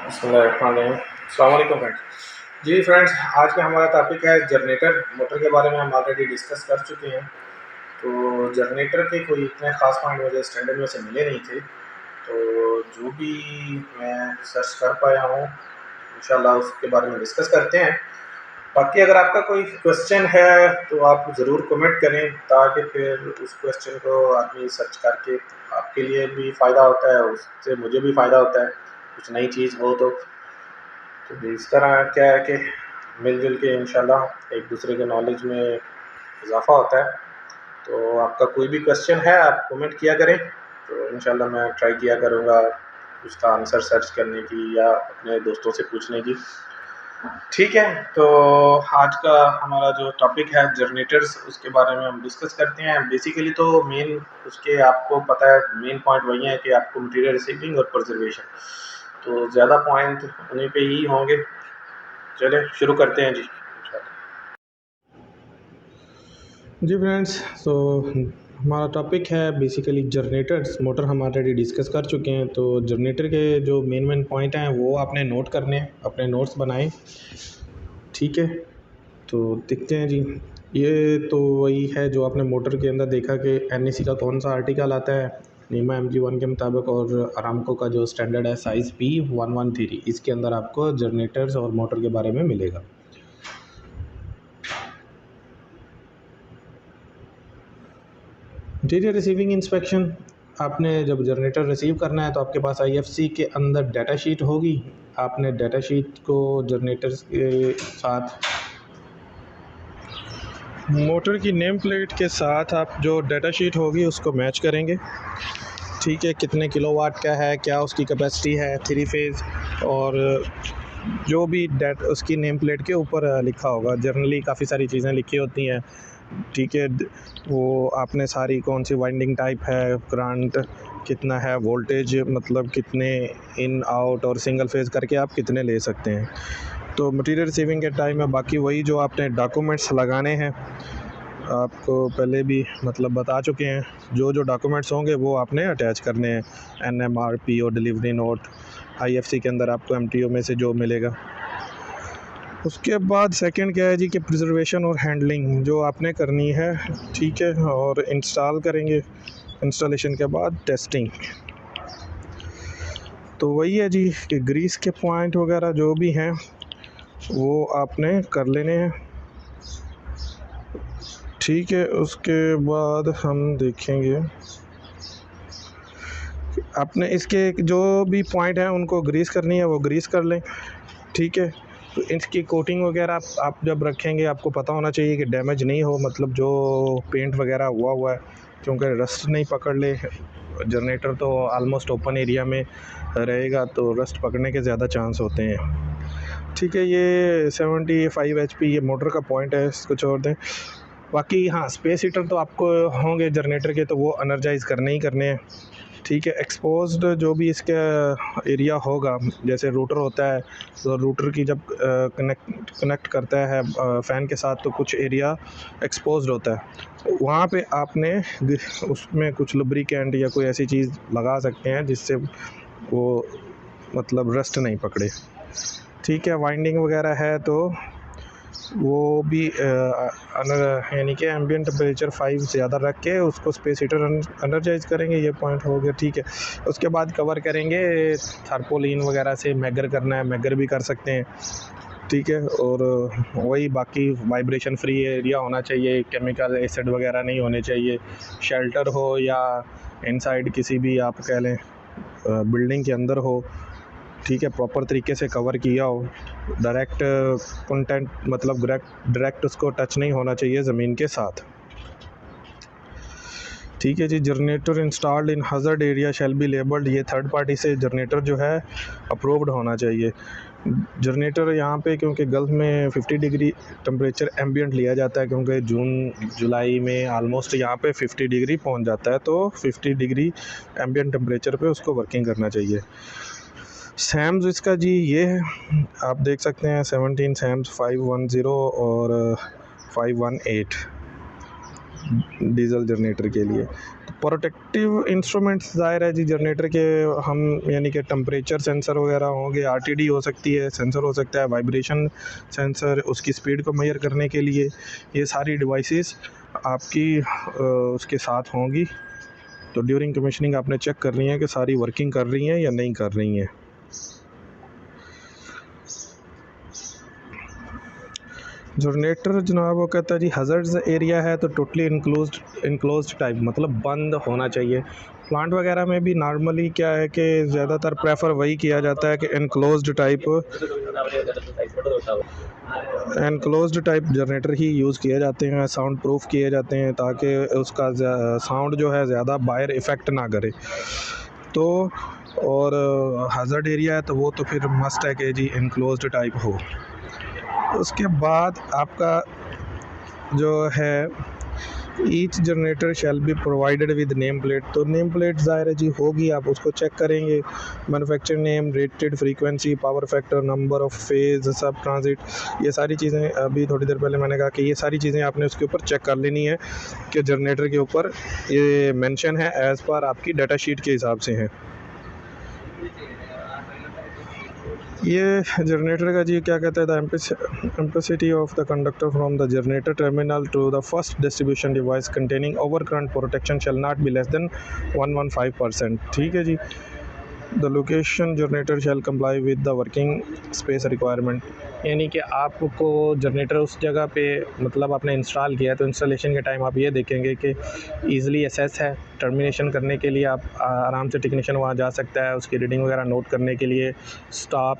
अस्सलाम वालेकुम फ्रेंड्स। जी फ्रेंड्स, आज का हमारा टॉपिक है जनरेटर मोटर के बारे में। हम ऑलरेडी डिस्कस कर चुके हैं। तो जनरेटर के कोई इतने ख़ास पॉइंट मुझे स्टैंडर्ड में से मिले नहीं थे, तो जो भी मैं सर्च कर पाया हूँ इंशाल्लाह उसके बारे में डिस्कस करते हैं। बाकी अगर आपका कोई क्वेश्चन है तो आप ज़रूर कमेंट करें, ताकि फिर उस क्वेश्चन को आदमी सर्च करके आपके लिए भी फ़ायदा होता है, उससे मुझे भी फ़ायदा होता है, कुछ नई चीज़ हो तो इस तरह क्या है कि मिलजुल के इंशाल्लाह एक दूसरे के नॉलेज में इजाफ़ा होता है। तो आपका कोई भी क्वेश्चन है आप कमेंट किया करें, तो इंशाल्लाह मैं ट्राई किया करूँगा उसका आंसर सर्च करने की या अपने दोस्तों से पूछने की। ठीक है, तो आज का हमारा जो टॉपिक है जनरेटर्स, उसके बारे में हम डिस्कस करते हैं। बेसिकली तो मेन उसके आपको पता है मेन पॉइंट वही है कि आपको मटेरियल रिसीविंग और प्रिजर्वेशन, तो ज़्यादा पॉइंट उन्हीं पे ही होंगे। चलें शुरू करते हैं जी। जी फ्रेंड्स, तो हमारा टॉपिक है बेसिकली जनरेटर्स। मोटर हम ऑलरेडी डिस्कस कर चुके हैं, तो जनरेटर के जो मेन पॉइंट हैं वो आपने नोट करने हैं, अपने नोट्स बनाएं। ठीक है, तो देखते हैं जी। ये तो वही है जो आपने मोटर के अंदर देखा कि NEC का कौन सा आर्टिकल आता है, नीमा MG1 के मुताबिक, और अरामको का जो स्टैंडर्ड है साइज़ P113, इसके अंदर आपको जनरेटर्स और मोटर के बारे में मिलेगा। मटीरियल रिसीविंग इंस्पेक्शन, आपने जब जनरेटर रिसीव करना है तो आपके पास IFC के अंदर डाटा शीट होगी। आपने डाटा शीट को जनरेटर के साथ मोटर की नेम प्लेट के साथ आप जो डाटा शीट होगी उसको मैच करेंगे। ठीक है, कितने किलोवाट का है, क्या उसकी कैपेसिटी है, 3 फेज़, और जो भी डेट उसकी नेम प्लेट के ऊपर लिखा होगा। जनरली काफ़ी सारी चीज़ें लिखी होती हैं। ठीक है, वो आपने सारी कौन सी वाइंडिंग टाइप है, करंट कितना है, वोल्टेज मतलब कितने इन आउट, और सिंगल फेज़ करके आप कितने ले सकते हैं। तो मटेरियल रिसीविंग के टाइम में बाकी वही जो आपने डॉक्यूमेंट्स लगाने हैं आपको पहले भी मतलब बता चुके हैं। जो जो डॉक्यूमेंट्स होंगे वो आपने अटैच करने हैं, NMR, PO, delivery note, IFC के अंदर आपको MTO में से जो मिलेगा। उसके बाद सेकंड क्या है जी कि प्रिजर्वेशन और हैंडलिंग जो आपने करनी है। ठीक है, और इंस्टॉल करेंगे, इंस्टॉलेशन के बाद टेस्टिंग। तो वही है जी कि ग्रीस के पॉइंट वगैरह जो भी हैं वो आपने कर लेने हैं। ठीक है, उसके बाद हम देखेंगे आपने इसके जो भी पॉइंट हैं उनको ग्रीस करनी है, वो ग्रीस कर लें। ठीक है, तो इसकी कोटिंग वगैरह आप जब रखेंगे आपको पता होना चाहिए कि डैमेज नहीं हो, मतलब जो पेंट वगैरह हुआ है, क्योंकि रस्ट नहीं पकड़ ले। जनरेटर तो ऑलमोस्ट ओपन एरिया में रहेगा तो रस्ट पकड़ने के ज़्यादा चांस होते हैं। ठीक है, ये 75 HP ये मोटर का पॉइंट है, इसको छोड़ दें। बाकी हाँ, स्पेस हीटर तो आपको होंगे जनरेटर के, तो वो एनर्जाइज़ करने ही करने हैं। ठीक है, एक्सपोज्ड जो भी इसका एरिया होगा, जैसे रूटर होता है, तो रूटर की जब कनेक्ट करता है फ़ैन के साथ, तो कुछ एरिया एक्सपोज्ड होता है। वहाँ पे आपने उसमें कुछ लुब्रिकेंट या कोई ऐसी चीज़ लगा सकते हैं जिससे वो मतलब रस्ट नहीं पकड़े। ठीक है, वाइंडिंग वगैरह है तो वो भी यानी कि एम्बिएंट टेम्परेचर 5 ज़्यादा रख के उसको स्पेस हीटर एनर्जाइज़ करेंगे। ये पॉइंट हो गया। ठीक है, उसके बाद कवर करेंगे थार्पोलिन वगैरह से। मैगर करना है, मैगर भी कर सकते हैं। ठीक है, और वही बाकी वाइब्रेशन फ्री एरिया होना चाहिए, केमिकल एसिड वगैरह नहीं होने चाहिए। शेल्टर हो या इनसाइड किसी भी आप कह लें बिल्डिंग के अंदर हो, ठीक है, प्रॉपर तरीके से कवर किया हो। डायरेक्ट कंटेंट मतलब डायरेक्ट उसको टच नहीं होना चाहिए ज़मीन के साथ। ठीक है जी, generator installed in hazard area shall be labelled. ये थर्ड पार्टी से जनरेटर जो है अप्रूव्ड होना चाहिए। जनरेटर यहाँ पे क्योंकि गल्फ़ में 50 डिग्री टेम्परेचर एम्बिएंट लिया जाता है, क्योंकि जून जुलाई में आलमोस्ट यहाँ पे 50 डिग्री पहुँच जाता है, तो 50 डिग्री एम्बिएंट टेम्परेचर पे उसको वर्किंग करना चाहिए। सैम्स इसका जी ये है, आप देख सकते हैं 17 सैम्स 510 और 518 डीजल जनरेटर के लिए। तो प्रोटेक्टिव इंस्ट्रूमेंट्स ज़ाहिर है जी जनरेटर के हम यानी कि टेम्परेचर सेंसर वगैरह होंगे, आरटीडी हो सकती है, सेंसर हो सकता है, वाइब्रेशन सेंसर उसकी स्पीड को मेजर करने के लिए, ये सारी डिवाइसेस आपकी उसके साथ होंगी। तो ड्यूरिंग कमीशनिंग आपने चेक करनी है कि सारी वर्किंग कर रही हैं या नहीं कर रही हैं। जनरेटर जनाब वो कहता है जी हज़ार्ड्स एरिया है तो टोटली इनक्लोज्ड टाइप, मतलब बंद होना चाहिए। प्लांट वगैरह में भी नॉर्मली क्या है कि ज़्यादातर प्रेफर वही किया जाता है कि इनक्लोज्ड टाइप जनरेटर ही यूज़ किए जाते हैं, साउंड प्रूफ किए जाते हैं, ताकि उसका साउंड जो है ज़्यादा बाहर इफ़ेक्ट ना करे। तो और हज़ार्ड एरिया है तो वो तो फिर मस्ट है कि जी इनक्लोज्ड टाइप हो। उसके बाद आपका जो है each generator shall be provided with name plate, तो नेम प्लेट ज़ाहिर है जी होगी, आप उसको चेक करेंगे। Manufacture name, rated frequency, power factor, number of phase, सब ट्रांजिट, ये सारी चीज़ें अभी थोड़ी देर पहले मैंने कहा कि ये सारी चीज़ें आपने उसके ऊपर चेक कर लेनी है कि जनरेटर के ऊपर ये मेंशन है एज़ पर आपकी डाटा शीट के हिसाब से है। ये जनरेटर का जी क्या कहता है, the ampacity of the conductor from the generator terminal to the first distribution device containing over current protection shall not be less than 115%। ठीक है जी। The location generator shall comply with the working space requirement, यानी कि आपको generator उस जगह पे मतलब आपने इंस्टॉल किया है तो इंस्टॉलेशन के टाइम आप ये देखेंगे कि ईज़िली एसेस है। टर्मिनेशन करने के लिए आप आराम से टेक्नीशियन वहाँ जा सकता है, उसकी रीडिंग वगैरह नोट करने के लिए, स्टॉप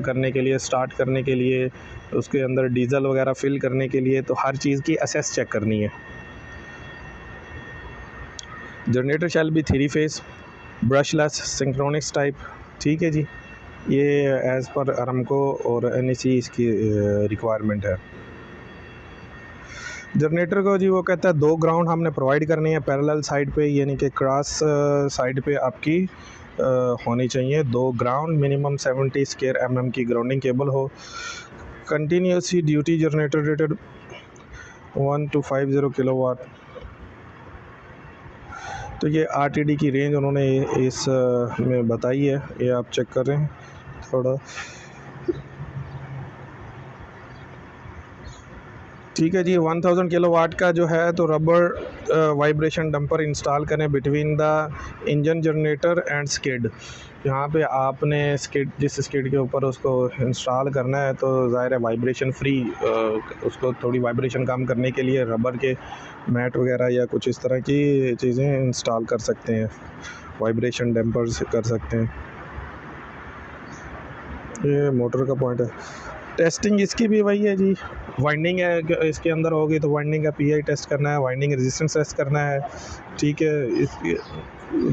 करने के लिए, स्टार्ट करने के लिए, उसके अंदर डीजल वगैरह फिल करने के लिए, तो हर चीज़ की एसेस चेक करनी है। Generator shall be 3 phase brushless synchronous type. ठीक है जी, ये एज़ पर अरामको और NEC इसकी रिक्वायरमेंट है। जनरेटर को जी वो कहता है 2 ग्राउंड हमने प्रोवाइड करनी है पैरेलल साइड पे, यानी कि क्रॉस साइड पे आपकी होनी चाहिए 2 ग्राउंड, मिनिमम 70 स्क्वायर mm की ग्राउंडिंग केबल हो। Continuously duty generator rated 1 to 50 kilowatt. तो ये RTD की रेंज उन्होंने इस में बताई है, ये आप चेक कर रहे हैं थोड़ा। ठीक है जी, 1000 किलोवाट का जो है तो रबर वाइब्रेशन डंपर इंस्टॉल करें between the engine generator and skid. यहाँ पे आपने स्किड, जिस स्किड के ऊपर उसको इंस्टॉल करना है तो ज़ाहिर है वाइब्रेशन फ्री, उसको थोड़ी वाइब्रेशन कम करने के लिए रबर के मैट वगैरह या कुछ इस तरह की चीज़ें इंस्टॉल कर सकते हैं, वाइब्रेशन डैम्पर्स कर सकते हैं। ये मोटर का पॉइंट है। टेस्टिंग इसकी भी वही है जी, वाइंडिंग है इसके अंदर होगी तो वाइंडिंग का PI टेस्ट करना है, वाइंडिंग रेजिस्टेंस टेस्ट करना है। ठीक है, इसकी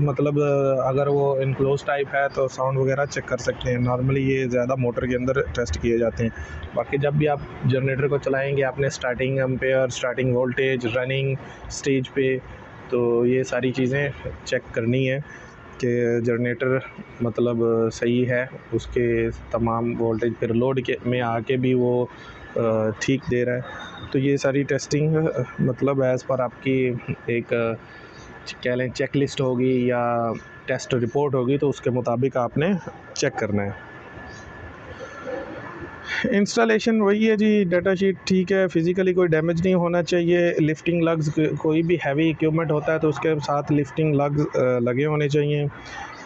मतलब अगर वो इनक्लोज टाइप है तो साउंड वगैरह चेक कर सकते हैं। नॉर्मली ये ज़्यादा मोटर के अंदर टेस्ट किए जाते हैं। बाकी जब भी आप जनरेटर को चलाएंगे आपने starting ampere, starting voltage, running stage पे, तो ये सारी चीज़ें चेक करनी है कि जनरेटर मतलब सही है, उसके तमाम वोल्टेज फिर लोड के में आके भी वो ठीक दे रहा है। तो ये सारी टेस्टिंग मतलब एज़ पर आपकी एक कह लें चेक लिस्ट होगी या टेस्ट रिपोर्ट होगी, तो उसके मुताबिक आपने चेक करना है। इंस्टॉलेशन वही है जी, डाटा शीट ठीक है, फिज़िकली कोई डैमेज नहीं होना चाहिए। लिफ्टिंग लग्स, कोई भी हैवी इक्विपमेंट होता है तो उसके साथ लिफ्टिंग लग्स लगे होने चाहिए।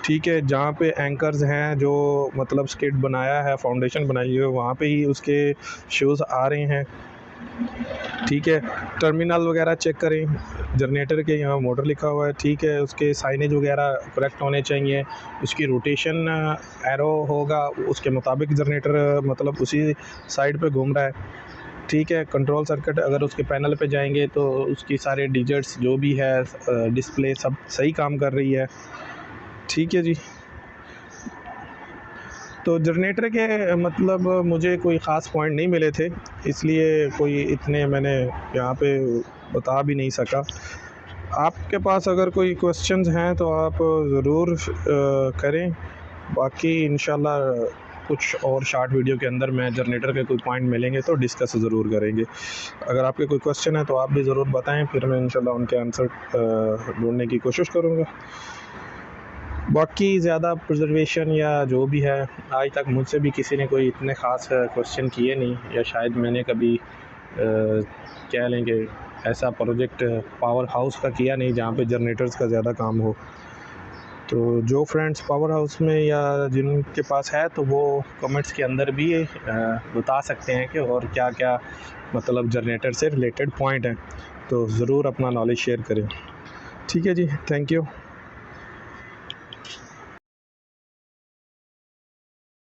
ठीक है, जहाँ पे एंकर्स हैं जो मतलब स्किड बनाया है, फाउंडेशन बनाई है, वहाँ पे ही उसके शूज़ आ रहे हैं। ठीक है, टर्मिनल वगैरह चेक करें जनरेटर के, यहाँ मोटर लिखा हुआ है, ठीक है, उसके साइनेज वगैरह करेक्ट होने चाहिए। उसकी रोटेशन एरो होगा, उसके मुताबिक जनरेटर मतलब उसी साइड पे घूम रहा है। ठीक है, कंट्रोल सर्किट अगर उसके पैनल पे जाएंगे तो उसकी सारे डिजिट्स जो भी है डिस्प्ले सब सही काम कर रही है। ठीक है जी, तो जनरेटर के मतलब मुझे कोई ख़ास पॉइंट नहीं मिले थे, इसलिए कोई इतने मैंने यहाँ पे बता भी नहीं सका। आपके पास अगर कोई क्वेश्चंस हैं तो आप ज़रूर करें, बाकी इंशाल्लाह कुछ और शॉर्ट वीडियो के अंदर मैं जनरेटर के कोई पॉइंट मिलेंगे तो डिस्कस ज़रूर करेंगे। अगर आपके कोई क्वेश्चन है तो आप भी ज़रूर बताएं, फिर मैं इंशाल्लाह उनके आंसर ढूंढने की कोशिश करूँगा। बाकी ज़्यादा प्रिजर्वेशन या जो भी है, आज तक मुझसे भी किसी ने कोई इतने ख़ास क्वेश्चन किए नहीं, या शायद मैंने कभी कह लें कि ऐसा प्रोजेक्ट पावर हाउस का किया नहीं जहाँ पे जनरेटर्स का ज़्यादा काम हो। तो जो फ्रेंड्स पावर हाउस में या जिनके पास है तो वो कमेंट्स के अंदर भी बता सकते हैं कि और क्या क्या मतलब जनरेटर से रिलेटेड पॉइंट हैं, तो ज़रूर अपना नॉलेज शेयर करें। ठीक है जी, थैंक यू।